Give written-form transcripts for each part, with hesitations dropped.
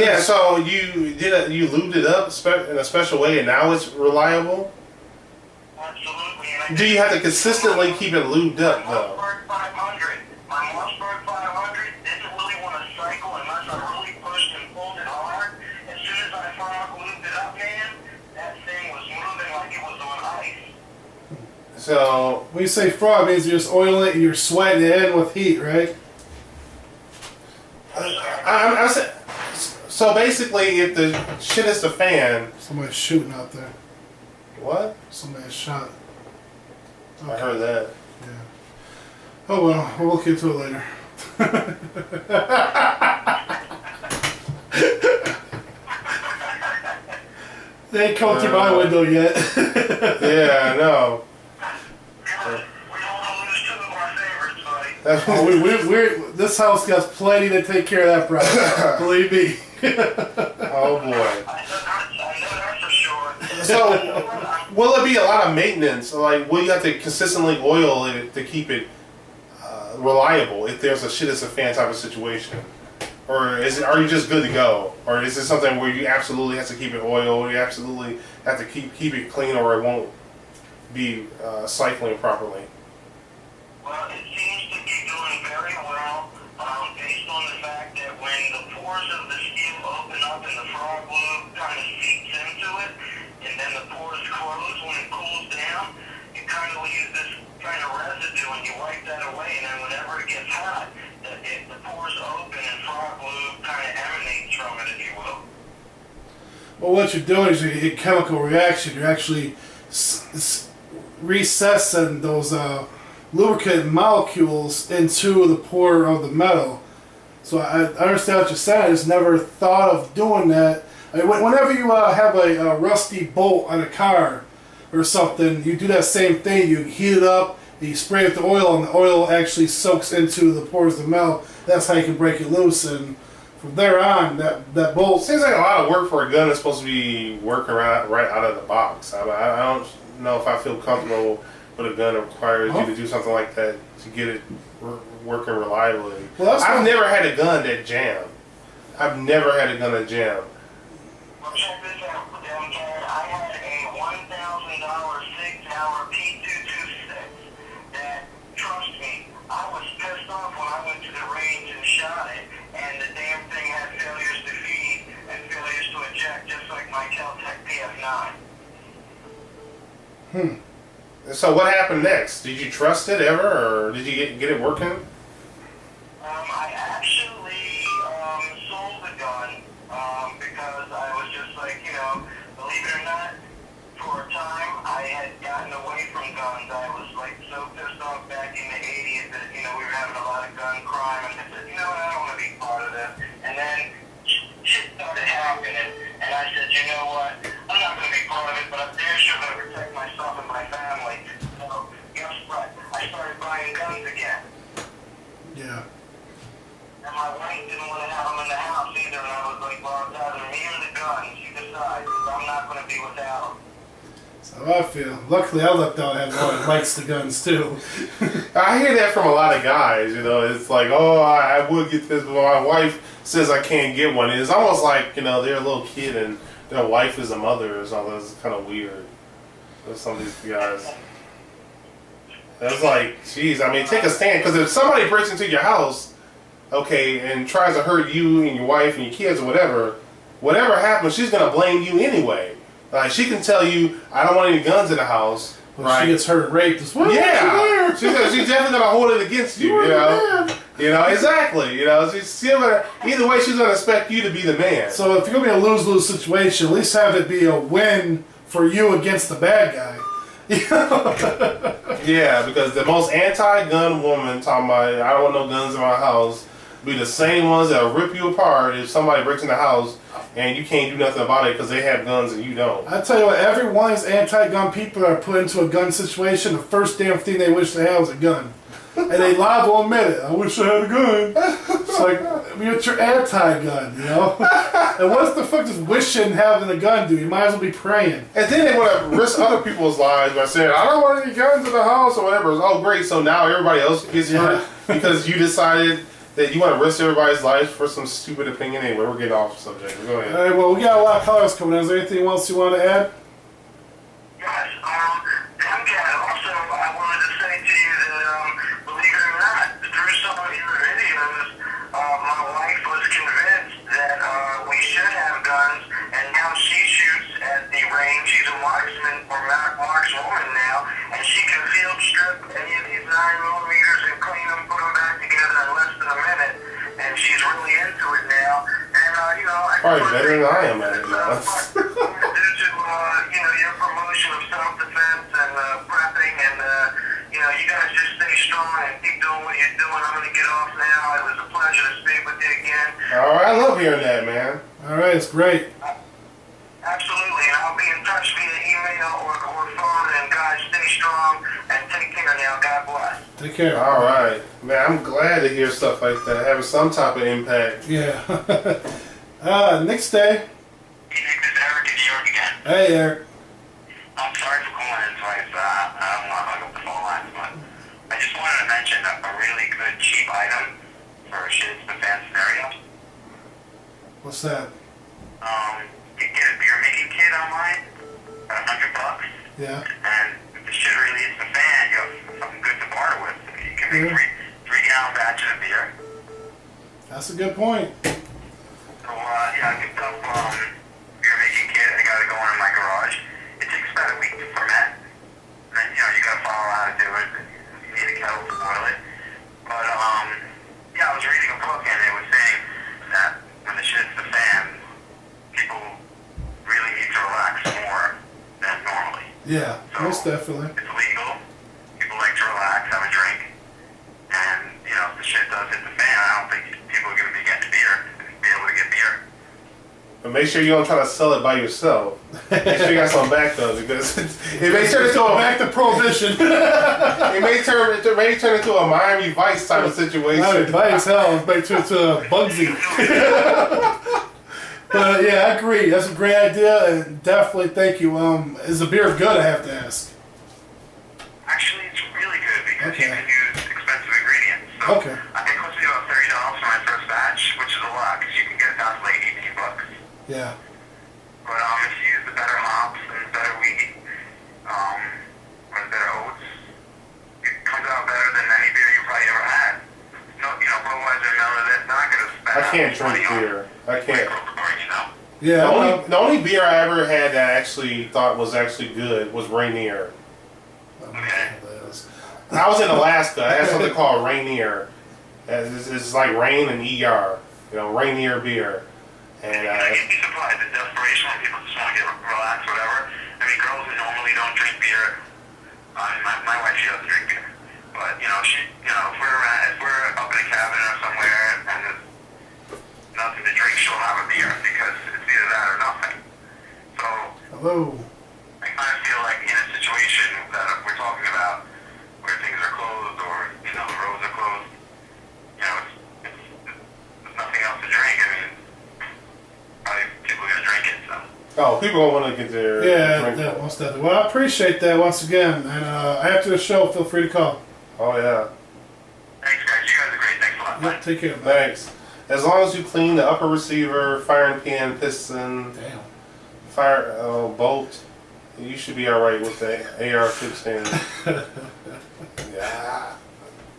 Yeah, so you lubed it up in a special way, and now it's reliable. Absolutely. Do you have to consistently keep it lubed up though? My Mossberg 500 didn't really want to cycle unless I really pushed and pulled it hard. As soon as I frog lubed it up, man, that thing was moving like it was on ice. So when you say frog, it means you're just oiling it and you're sweating it in with heat, right? So basically, if the shit is the fan, Somebody's shooting out there. what? Somebody's shot. I heard that. Yeah. Oh well, we'll look into it later. They ain't come through my window yet. Yeah, I know. We don't want to lose two of our favorites, buddy. We're this house got plenty to take care of that problem. Believe me. Oh boy. I know that for sure. So, will it be a lot of maintenance? Like, will you have to consistently oil it to keep it reliable if there's a shit as a fan type of situation? Or are you just good to go? Or is it something where you absolutely have to keep it oiled, you absolutely have to keep it clean, or it won't be cycling properly? Well, it seems to be doing very well, based on the fact that when the pores of the steel open up and the frog lube kind of seeps into it, and then the pores close when it cools down, it kind of leaves this kind of residue, and you wipe that away, and then whenever it gets hot, the pores open and frog lube kind of emanates from it, if you will. Well, what you're doing is a chemical reaction. You're actually recessing those lubricant molecules into the pore of the metal. So I understand what you're saying. I just never thought of doing that. I mean, whenever you have a rusty bolt on a car or something, you do that same thing. You heat it up, and you spray it with oil, and the oil actually soaks into the pores of the metal. That's how you can break it loose. And from there on, that bolt... Seems like a lot of work for a gun that's supposed to be working right out of the box. I don't know if I feel comfortable with a gun that requires you to do something like that to get it working reliably. Well, I've never had a gun that jammed. I've never had a gun that jammed. Well, check this out, Demcad. I had a $1,000 6-hour P226 that, trust me, I was pissed off when I went to the range and shot it, and the damn thing had failures to feed and failures to eject, just like my Kel-Tec PF9. So what happened next? Did you trust it ever, or did you get it working? I actually sold the gun because I was just like, believe it or not, for a time I had gotten away from guns. I was like so pissed off back in the 80s that, we were having a lot of gun crime, and I said, you know what, I don't want to be part of this. And then shit started happening, and I said, you know what, I'm not going to be part of it, but I'm damn sure going to protect myself and my family. So guess what? I started buying guns again. Yeah. And my wife didn't want to have them in the house either, and I was like, well, it's either me or the guns. You decide, 'cause I'm not going to be without them. That's how I feel. Luckily, I left out having one that likes the guns, too. I hear that from a lot of guys. It's like, oh, I would get this, but my wife says I can't get one. It's almost like they're a little kid and their wife is a mother or something. It's kind of weird. With some of these guys. That's like, geez, I mean, take a stand. Because if somebody breaks into your house, okay, and tries to hurt you and your wife and your kids or whatever happens, she's going to blame you anyway. Like, she can tell you, I don't want any guns in the house. When right? she gets hurt and raped, it's, yeah. She's definitely going to hold it against you, exactly. Either way, she's going to expect you to be the man. So if you're going to be a lose-lose situation, at least have it be a win for you against the bad guy. Yeah, because the most anti-gun woman talking about, I don't want no guns in my house, be the same ones that'll rip you apart if somebody breaks in the house and you can't do nothing about it because they have guns and you don't. I tell you what, every one of these anti-gun people that are put into a gun situation, the first damn thing they wish they had was a gun. And they liable to admit it. I wish I had a gun. It's like, it's your anti-gun, And what's the fuck does wishing having a gun do? You might as well be praying. And then they want to risk other people's lives by saying, I don't want any guns in the house or whatever. Oh, great. So now everybody else gets hurt because you decided that you want to risk everybody's life for some stupid opinion. Anyway, we're getting off the subject. Go ahead. All right, well, we got a lot of callers coming in. Is there anything else you want to add? Yes, Demcad, also, I wanted to say to you that, believe it or not, through some of your videos, my wife was convinced that we should have guns, and now she shoots at the range. She's a marksman or markswoman now, and she can field strip any of these 9mm and clean them, put them back together in less than a minute, and she's really into it now. And, I Probably better than I am at it now. due to, your promotion of self-defense and prepping, and, you guys just stay strong and keep doing what you're doing. I'm going to get off now. It was a pleasure to speak with you again. All right, I love hearing that, man. All right, it's great. Absolutely, and I'll be in touch via email or phone, and guys, stay strong and take care now. God bless. Take care. All right, man. I'm glad to hear stuff like that, having some type of impact. Yeah. Next day. Hey, Nick, this is Eric in New York again. Hey, Eric. I'm sorry for calling in twice. I don't want to hug up the phone lines, but I just wanted to mention a really good cheap item for a shit the fan scenario. What's that? You can get a beer making kit online at $100, Yeah. and if the shit really hits the fan, you have something good to barter with. You can make three-gallon batches of beer. That's a good point. So, I picked up beer making kit. I got it going in my garage. It takes about a week to ferment. And then, you got to follow how to do it. You need a kettle to boil it. But, I was reading a book, and it was saying that when the shit hits the fan, people really need to relax more than normally. Yeah, So, most definitely. it's legal. People like to relax, have a drink. And, if the shit does hit the fan, I don't think people are going to be getting be able to get beer. But make sure you don't try to sell it by yourself. Make sure you got some backup, because it may turn into Back to prohibition. it may turn into a Miami Vice type of situation. By as hell, it's back to Bugsy. But yeah, I agree. That's a great idea, and definitely thank you. Is the beer good? I have to ask. Actually, it's really good because Okay. you can use expensive ingredients. So Okay. I think it cost me about $30 for my first batch, which is a lot because you can get it down to like $18. Yeah. But if you use the better hops and the better wheat, or the better oats, it comes out better than any beer you probably ever had. No, Budweiser, none of that. Not gonna spend. I can't drink beer. I can't. Yeah. The only beer I ever had that I actually thought was actually good was Rainier. I was in Alaska. I had something called Rainier. It's like rain and ER. Rainier beer. And You'd be surprised at desperation when people just want to get relaxed, whatever. I mean, girls who normally don't drink beer. My wife, she doesn't drink beer, but if we're up in a cabin or somewhere and there's nothing to drink, she'll have a beer because it's either that or nothing. So Hello. I kind of feel like in a situation that we're talking about, where things are closed or the roads are closed, there's nothing else to drink. I mean, probably people are gonna drink it. So. people don't want to get their drink. Yeah, most definitely. Well, I appreciate that once again, and after the show, feel free to call. Oh yeah. Thanks, guys. You guys are great. Thanks a lot. Yep, take care. Bye. Thanks. As long as you clean the upper receiver, firing pin, piston, Damn. fire bolt, you should be all right with the AR-15. Yeah.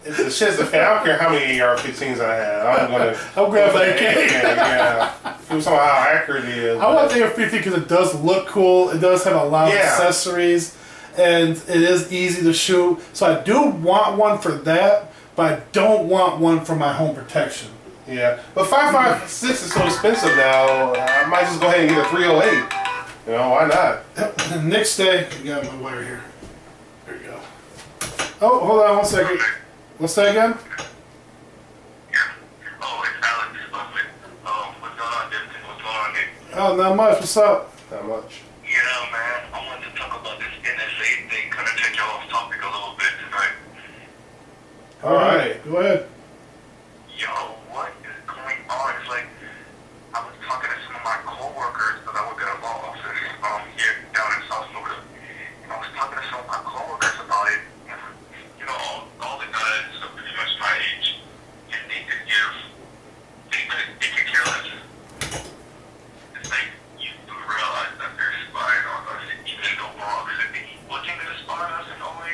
If the shit's the fan, I don't care how many AR-15s I have. I'm gonna. I'll grab that AK. Yeah. It was how accurate it is. I want the AR-15 because it does look cool. It does have a lot of accessories, and it is easy to shoot. So I do want one for that, but I don't want one for my home protection. Yeah, but 5.56 is so expensive now. I might just go ahead and get a 308. Why not? Next day, I got my wire here. There you go. Oh, hold on 1 second. What's that again? Oh, it's Alex. What's going on, Demcad? What's going on, Nick? Oh, not much. What's up? Not much. Yeah, man. I wanted to talk about this NSA thing. Kind of take you off topic a little bit tonight. All right. Go ahead. Yo, what is going on? It's like I was talking to some of my coworkers because I work at a law office here down in South Florida. And I was talking to some of my coworkers about it. All the guys are pretty much my age, and they could get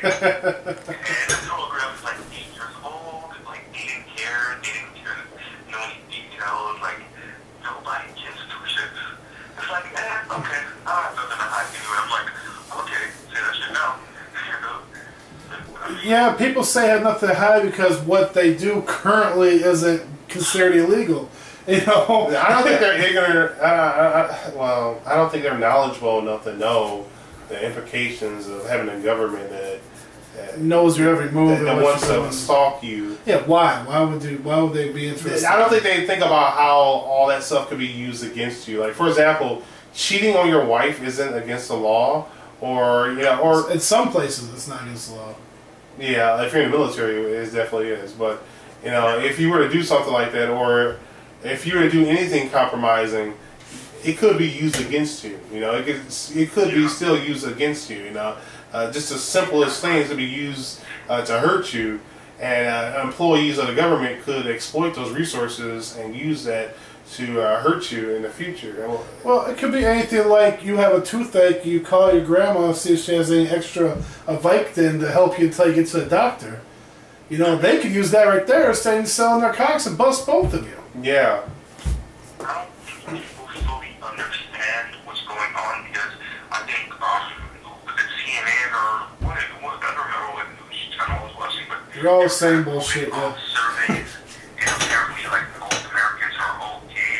And this little girl was like 8 years old, like they didn't care, know any details, like nobody gives two shits. It's like, okay, I have nothing to hide anyway. I'm like, okay, say that shit now. Yeah, people say have nothing to hide because what they do currently isn't considered illegal. You know, I don't think they're ignorant. Well, I don't think they're knowledgeable enough to know the implications of having a government that knows your every move that and wants what you're to doing. stalk you. Yeah, why? Why would they be interested? I don't think they think about how all that stuff could be used against you. Like, for example, cheating on your wife isn't against the law, or In some places, it's not against the law. yeah, if you're in the military, it definitely is. But if you were to do something like that, or if you were to do anything compromising, it could be used against you. It could be still used against you. Just the simplest things could be used to hurt you, and employees of the government could exploit those resources and use that to hurt you in the future. Well, it could be anything like you have a toothache, you call your grandma and see if she has any extra Vicodin to help you until you get to the doctor. They could use that right there instead of selling narcotics and bust both of you. Yeah. I don't think people fully understand what's going on because I think was it CNN or what I don't remember what news channel I was watching, but You're all saying bullshit, yeah. surveys, and apparently like most Americans are okay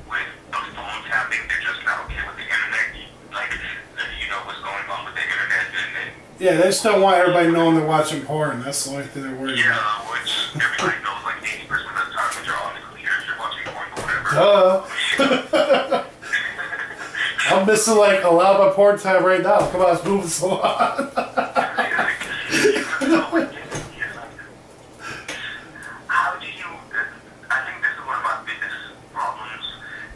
with the phone tapping. They're just not okay with the internet. Like what's going on with the internet and Yeah, they just don't want everybody knowing they're watching porn. That's the only thing they're worried about. yeah, which everybody knows like 80% of the time when you're on the computer, you're watching porn or whatever. Duh. I'm missing like a lot of my porn time right now. Come on, it's moving so on. How do you? I think this is one of my biggest problems,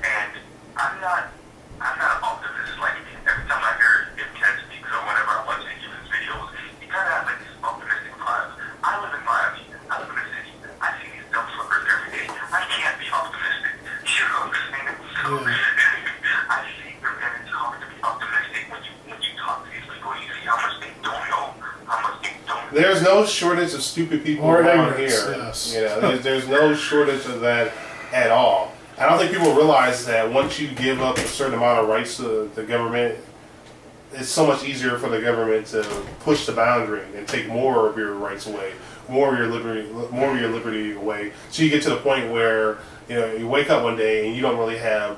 and I'm not an optimist. Like every time I hear Demcad speaks or whenever I watch any of his videos, he kind of has like these optimistic vibes. I live in Miami. I live in a city. I see these dumb fuckers every day. I can't be optimistic. You know what I'm saying? So I see them, and it's hard to be optimistic when you talk to these people. You see how much they don't know, how much they don't. There's no shortage of stupid people Or around ignorance, here. yes. There's no shortage of that at all. I don't think people realize that once you give up a certain amount of rights to the government, it's so much easier for the government to push the boundary and take more of your rights away, more of your liberty away. So you get to the point where you wake up one day and you don't really have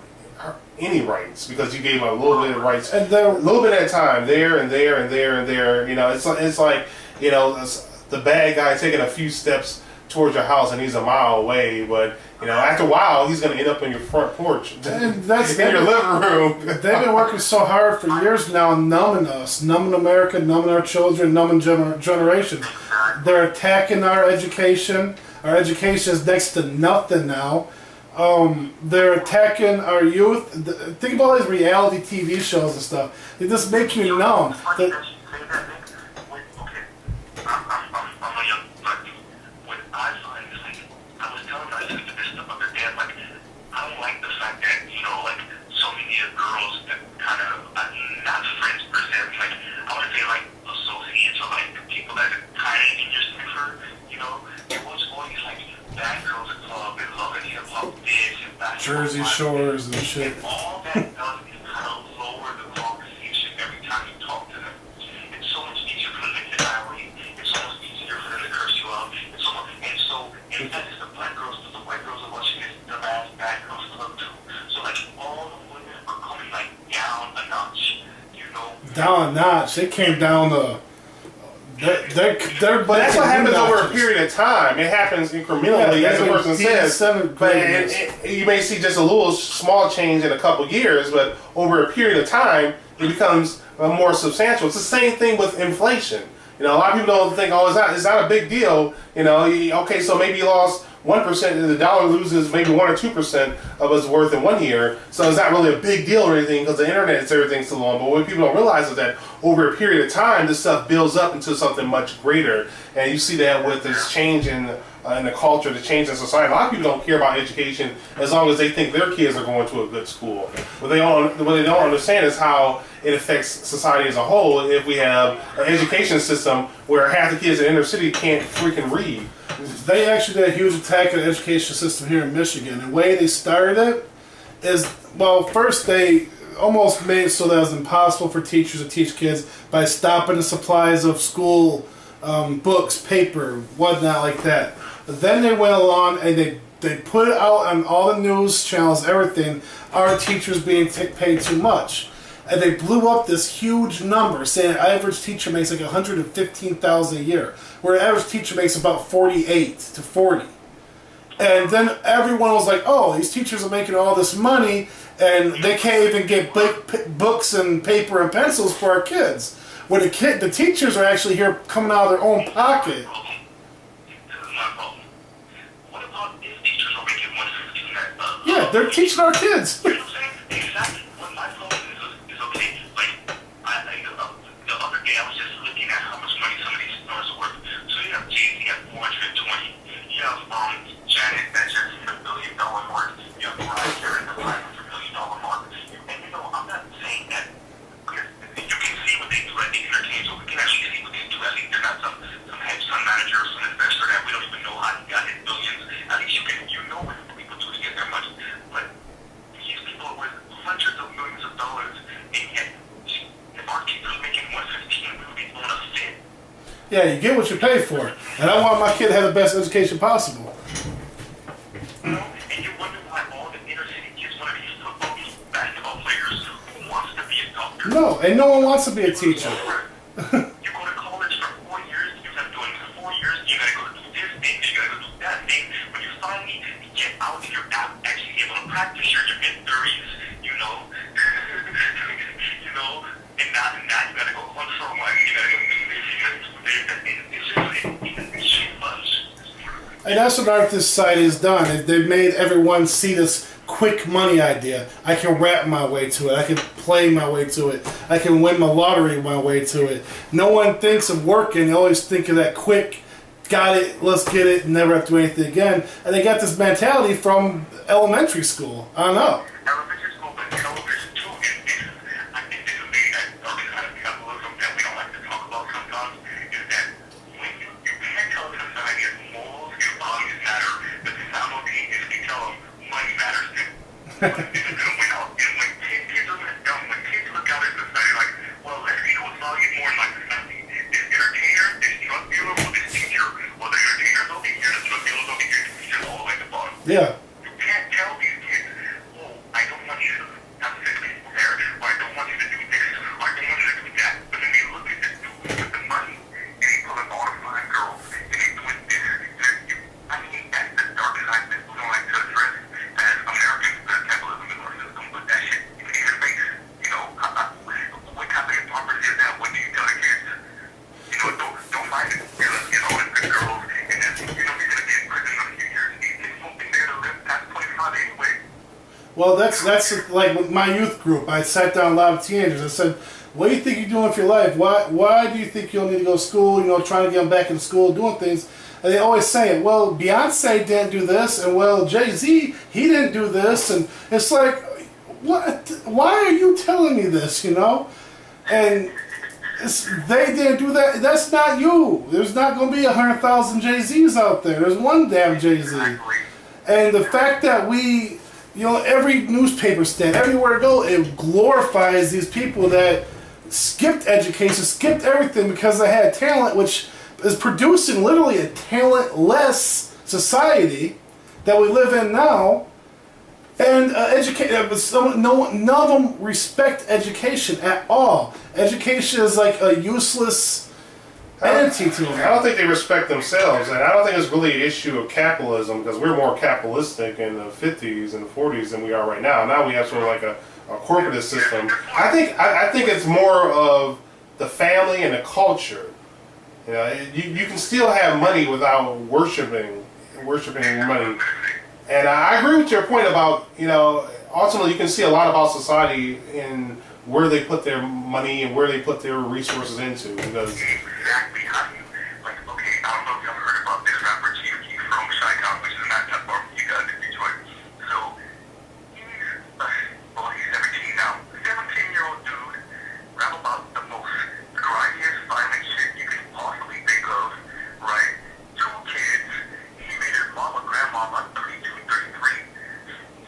any rights because you gave up a little bit of rights, And a little bit at a time, there and there and there and there. It's like the bad guy taking a few steps towards your house and he's a mile away, but after a while he's going to end up in your front porch, And that's in your living room. They've been working so hard for years now, numbing us, numbing America, numbing our children, numbing generations. They're attacking our education. Our education is next to nothing now. They're attacking our youth. Think about all these reality TV shows and stuff. They just make you numb. Funny that you say that, Nick. Okay, I'm a young black dude. What I find is like, I was telling my sister this the other day, like, I don't like the fact that, like, so many of girls that kind of, not friends per se, like, I want to say, like, associates or, like, people that are kind of in your cipher, it was always, like, Bad Girls Club and Love and Hip Hop this and that. Jersey Shores and shit. And all that does is kind of lower the conversation every time you talk to them. It's so much easier for them to annihilate. It's so much easier for them to curse you out. And that is the black girls, the white girls are watching this, the last Bad Girls Club too. So like all the women are coming like down a notch, Down a notch. They came down to. They're But that's what happens over a period of time. It happens incrementally, as the person says. But you may see just a little small change in a couple years, but over a period of time, it becomes more substantial. It's the same thing with inflation. A lot of people don't think, it's not a big deal. Okay, so maybe you lost 1%, the dollar loses maybe 1 or 2% of its worth in 1 year. So it's not really a big deal or anything because the internet is everything so long. But what people don't realize is that over a period of time, this stuff builds up into something much greater. And you see that with this change in the culture, the change in society. A lot of people don't care about education as long as they think their kids are going to a good school. What they don't understand is how it affects society as a whole if we have an education system where half the kids in the inner city can't freaking read. They actually did a huge attack on the education system here in Michigan. The way they started it is, well, first they almost made it so that it was impossible for teachers to teach kids by stopping the supplies of school books, paper, whatnot like that. But then they went along and they put it out on all the news channels, everything, our teachers being paid too much. And they blew up this huge number, saying an average teacher makes like $115,000 a year, where an average teacher makes about 48 to 40. And then everyone was like, "Oh, these teachers are making all this money, and they can't even get books and paper and pencils for our kids." Where the teachers are actually here coming out of their own pocket. Yeah, they're teaching our kids. Exactly. What my problem is okay. Like, the other day I was just looking at how much money some of these stars are worth. So you have Jay-Z at 420. You have Janet that just hit $1 billion mark. You have Mariah Carey at the $500 million mark. And I'm not saying that you can see what they do at the entertainment, so we can actually see what they do. At least they're not some hedge fund manager or some investor that we don't even know how he got his billions. At least you know what people do to get their money. But these people are worth hundreds of millions of dollars, and yet if our kids are making 115, we would be on a fit. Yeah, you get what you pay for. And I want my kid to have the best education possible. You know, and you wonder why all the inner city kids want to be football, basketball players. Who wants to be a doctor? No, and no one wants to be a teacher. You go to college for 4 years, you have to do it for 4 years, you gotta go do this thing, you gotta go do that thing. When you finally get out and you're actually able to practice, you're in your mid-30s, you know, and now you gotta go hunt for one, you gotta go do this, you gotta do this, it's just much. And that's what our society has done. They've made everyone see this quick money idea. I can rap my way to it. I can play my way to it. I can win my lottery my way to it. No one thinks of working. They always think of that quick, got it, let's get it, never have to do anything again. And they got this mentality from elementary school on up. Elementary school, but television too. And I think there's a thing that kind of capitalism that we don't like to talk about sometimes is that when you can't tell the society as morals and values matter, the simultaneously you tell them money matters too. When kids look out at society like, well, let's see who's valued more in my society. This entertainer, this drug dealer, or this teacher. Well, the entertainer's over here, the drug dealer's over here, the teacher's all the way at the bottom. Yeah. You can't tell these kids, oh, I don't want you to have sex people there, or I don't want you to do this, or I don't want you to do that. But then they look at this dude with the money, and he's pulling all the fine girls, and he's doing this. I mean, that's the dark side that we don't like to address as Americans, the capitalism in our system, but that shit in your face. You know, what kind of hypocrisy is that? What do you tell the kids? You know, don't mind it. You know, it's the girls, and then, you know, you're gonna be in prison in a few years. There's something there to live past 25 anyway. Well, that's like with my youth group. I sat down a lot of teenagers. I said, "What do you think you're doing for your life? Why do you think you'll need to go to school? You know, trying to get them back in school, doing things." And they always say, "Well, Beyonce didn't do this, and well, Jay-Z, he didn't do this," and it's like, what? Why are you telling me this? You know, and they didn't do that. That's not you. There's not going to be 100,000 Jay-Z's out there. There's one damn Jay-Z. And the fact that we, you know, every newspaper stand, everywhere I go, it glorifies these people that skipped education, skipped everything because they had talent, which is producing literally a talentless society that we live in now. And none of them respect education at all. Education is like a useless entity to them. I don't think they respect themselves, and I don't think it's really an issue of capitalism because we're more capitalistic in the 50s and the 40s than we are right now. Now we have sort of like a corporatist system. I think it's more of the family and the culture. You know, you can still have money without worshiping worshiping money. And I agree with your point about, ultimately you can see a lot about society in where they put their money and where they put their resources into. Because exactly. How do you, like, okay, I don't know if you've heard about this rapper Chief from Chi-Town, which is not that far from you guys in Detroit. So, he's 17 now. 17-year-old dude, rap about the most grimiest, violent shit you can possibly think of, right? 2 kids. He made his mama, grandmama, 32, 33.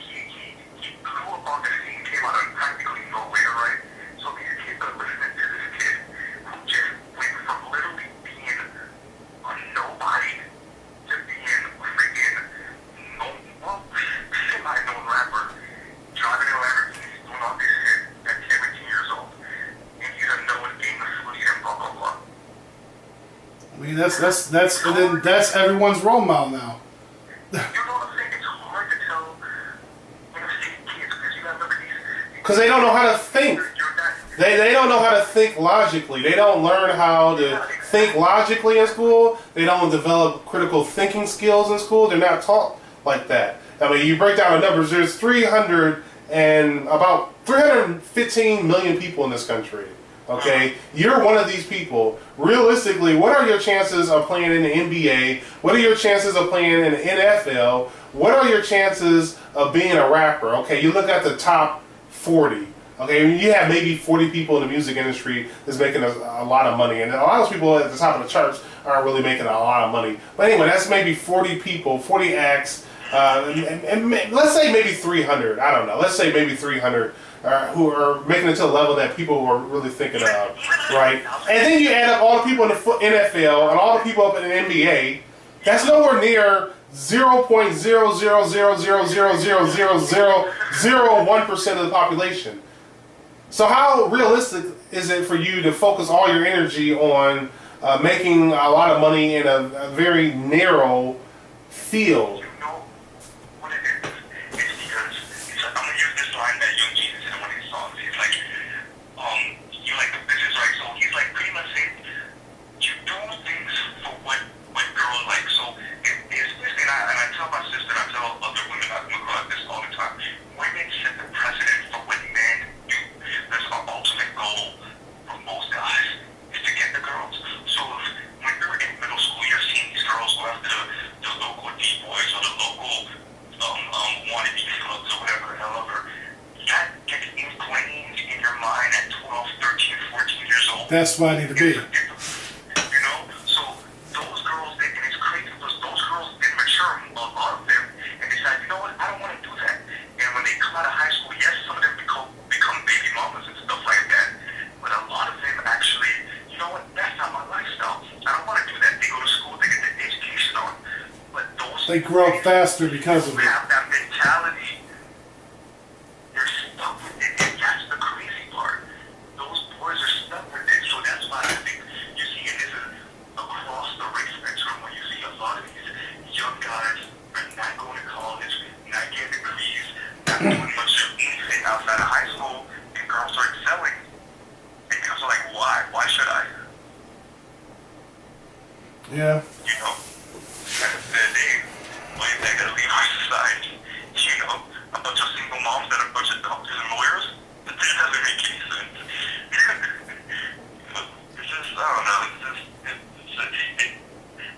He blew up on the scene, came out of practically nowhere, right? So these kids are listening to this kid who just went from literally being a nobody to being a freaking semi-known rapper, driving a Lamborghini, doing all this shit at 17 years old, and he's a known game of footy and blah blah blah. I mean, that's everyone's role model now. You know what I'm saying? It's hard to tell inner city kids because you gotta look at these. because they don't know how to think. They don't know how to think logically. They don't learn how to think logically in school. They don't develop critical thinking skills in school. They're not taught like that. I mean, you break down the numbers. There's about 315 million people in this country. Okay, you're one of these people. Realistically, what are your chances of playing in the NBA? What are your chances of playing in the NFL? What are your chances of being a rapper? Okay, you look at the top 40. Okay, you have maybe 40 people in the music industry that's making a lot of money, and a lot of those people at the top of the charts aren't really making a lot of money. But anyway, that's maybe 40 people, 40 acts, and let's say maybe 300. I don't know. Let's say maybe 300 who are making it to a level that people are really thinking of, right? And then you add up all the people in the NFL and all the people up in the NBA. That's nowhere near 0.000000001% of the population. So how realistic is it for you to focus all your energy on making a lot of money in a very narrow field? You know what it is? It's because I'm gonna use this line that Young Jesus in one of his songs. He's like, you like the business, right? So he's like pretty much saying, you do things for what girls like. So especially, and I tell my sister, I tell other women I come across this all the time. Women set the precedent for what men do. That's our ultimate goal for most guys is to get the girls. So when you're in middle school, you're seeing these girls go after the local D-boys or the local wannabe clubs or whatever, however, that gets ingrained in your mind at 12, 13, 14 years old. That's why I need to be. You know, so those girls, and it's crazy because those girls didn't mature, a lot of them, and decide, you know what, I don't want to do that. And when they come out of high school, yes, some of them become baby mamas and stuff like that. But a lot of them actually, you know what, that's not my lifestyle. I don't want to do that. They go to school, they get their education on. But those They grow up faster because of who it. have that mentality, they're stuck with it. And that's the crazy part. Those boys are stuck with it. So that's why I think you see it across the race spectrum when you see a lot of these young guys are not going to college, not getting degrees, not doing much of anything outside of high school, and girls are excelling. And girls are like, why? Why should I? Yeah. You know, at the end of the day, why is that going to leave our society? You know, a bunch of single moms that are a bunch of doctors and lawyers? That doesn't make any sense. It's just, I don't know,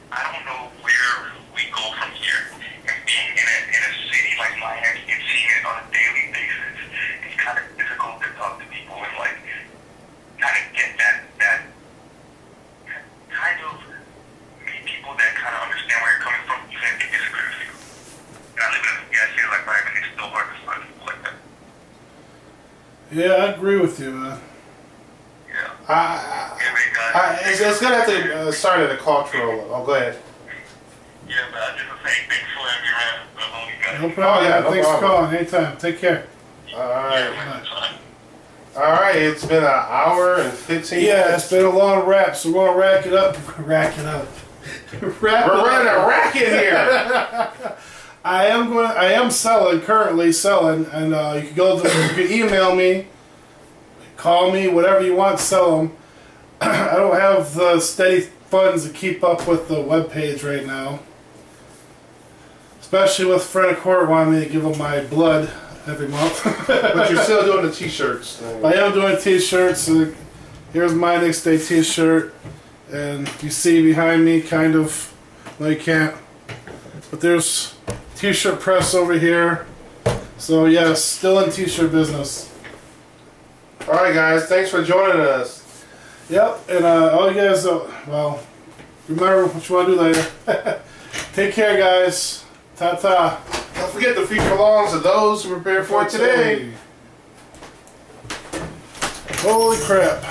I don't know where we go from here. And being in a city like Miami and seeing it on a daily basis, it's kind of difficult to talk to people and like kind of get that kind of meet people that kind of understand where you're coming from, even if they disagree with you. And I live in a city like Miami, and it's still hard to find people like that. Yeah, I agree with you, man. Yeah. It's gonna have to start at a cultural level. Oh, go ahead. Yeah, but I just saying thanks for letting me rant. No problem. Oh, yeah, no Thanks problem. for calling. Anytime. Take care. All right. All right. It's been an hour and 15 Yeah, minutes. it's been a long rap, so we're gonna rack it up. Rack it up. We're running a racket here. I am currently selling, and you can email me, call me, whatever you want, sell them. I don't have the steady funds to keep up with the webpage right now. Especially with friend of court wanting me to give them my blood every month. But you're still doing the t-shirts. I am doing t-shirts. Here's my next day t-shirt. And you see behind me, kind of, well, you can't. But there's t-shirt press over here. So yes, still in t-shirt business. Alright guys, thanks for joining us. Yep, and all you guys, well, remember what you want to do later. Take care, guys. Ta-ta. Don't forget the future belongs to those who prepare for it today. Holy crap.